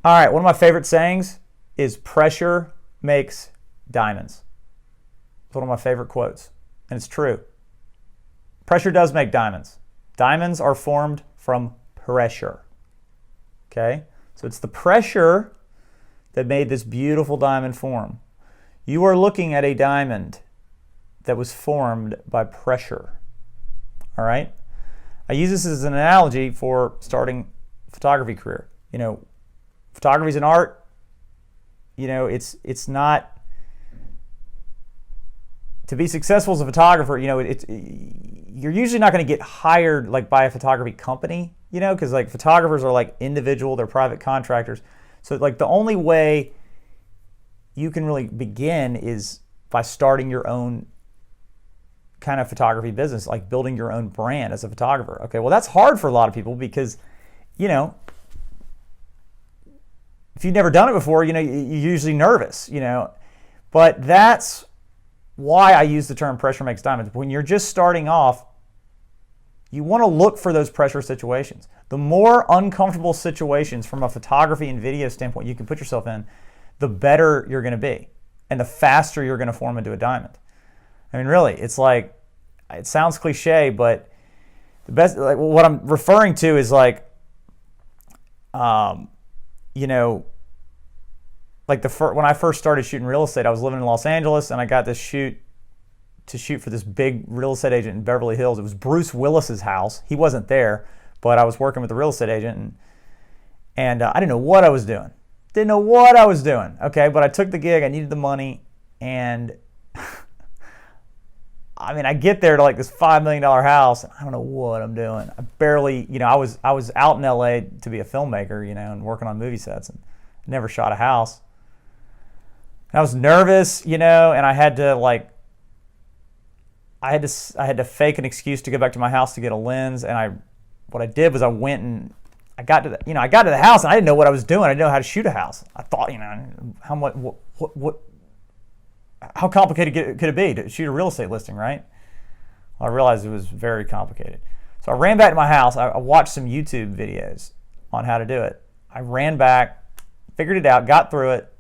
All right, one of my favorite sayings is pressure makes diamonds. It's one of my favorite quotes, and it's true. Pressure does make diamonds. Diamonds are formed from pressure. Okay? So it's the pressure that made this beautiful diamond form. You are looking at a diamond that was formed by pressure. All right? I use this as an analogy for starting a photography career. Photography is an art. It's not, to be successful as a photographer, you're usually not going to get hired like by a photography company, because like photographers are like individual, they're private contractors. So like the only way you can really begin is by starting your own kind of photography business, like building your own brand as a photographer. Okay, well that's hard for a lot of people because, if you've never done it before, you're usually nervous, But that's why I use the term pressure makes diamonds. When you're just starting off, you want to look for those pressure situations. The more uncomfortable situations from a photography and video standpoint you can put yourself in, the better you're going to be and the faster you're going to form into a diamond. I mean, really, it's like, it sounds cliche, but the best, like what I'm referring to is like, like when I first started shooting real estate, I was living in Los Angeles and I got this shoot for this big real estate agent in Beverly Hills. It was Bruce Willis's house. He wasn't there, but I was working with the real estate agent and I didn't know what I was doing. Okay, but I took the gig. I needed the money, and I mean, I get there to like this $5 million house, and I don't know what I'm doing. I barely, I was out in LA to be a filmmaker, and working on movie sets, and never shot a house. And I was nervous, and I had to fake an excuse to go back to my house to get a lens. And what I did was I went and I got to the house, and I didn't know what I was doing. I didn't know how to shoot a house. I thought, how complicated could it be to shoot a real estate listing, right? Well, I realized it was very complicated. So I ran back to my house. I watched some YouTube videos on how to do it. I ran back, figured it out, got through it.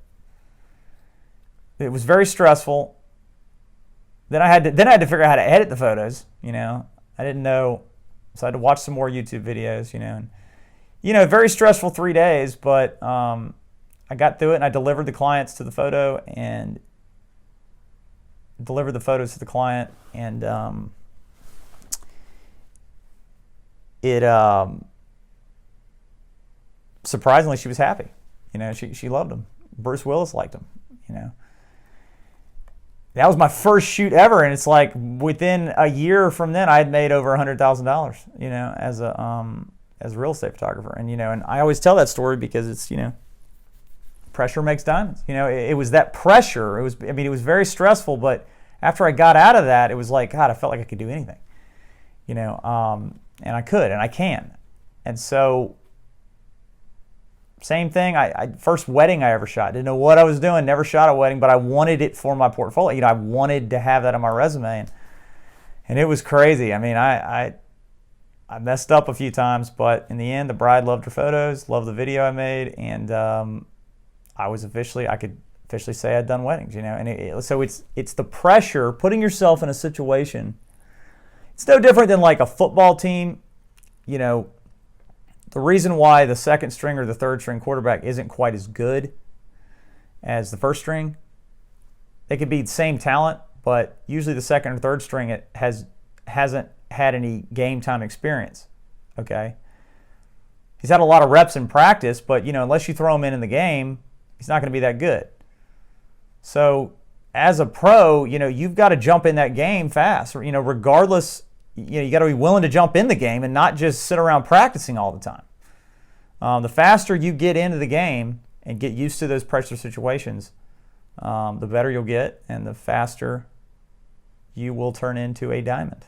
It was very stressful. Then I had to figure out how to edit the photos. I didn't know, so I had to watch some more YouTube videos. Very stressful 3 days, but I got through it and I delivered the clients to the photo and delivered the photos to the client, and surprisingly she was happy. She loved him. Bruce Willis liked him. That was my first shoot ever, and it's like within a year from then I had made over $100,000 as a real estate photographer. And and I always tell that story because it's pressure makes diamonds. It was that pressure. It was very stressful, but after I got out of that, it was like, God, I felt like I could do anything. And I could, and I can. And so, same thing. First wedding I ever shot. Didn't know what I was doing. Never shot a wedding, but I wanted it for my portfolio. I wanted to have that on my resume, and it was crazy. I mean, I messed up a few times, but in the end, the bride loved her photos, loved the video I made, and I could officially say I'd done weddings, and so it's the pressure, putting yourself in a situation. It's no different than like a football team. The reason why the second string or the third string quarterback isn't quite as good as the first string, they could be the same talent, but usually the second or third string hasn't had any game time experience. Okay, he's had a lot of reps in practice, but unless you throw him in the game, he's not going to be that good. So as a pro, you've got to jump in that game fast. Regardless, you got to be willing to jump in the game and not just sit around practicing all the time. The faster you get into the game and get used to those pressure situations, the better you'll get, and the faster you will turn into a diamond.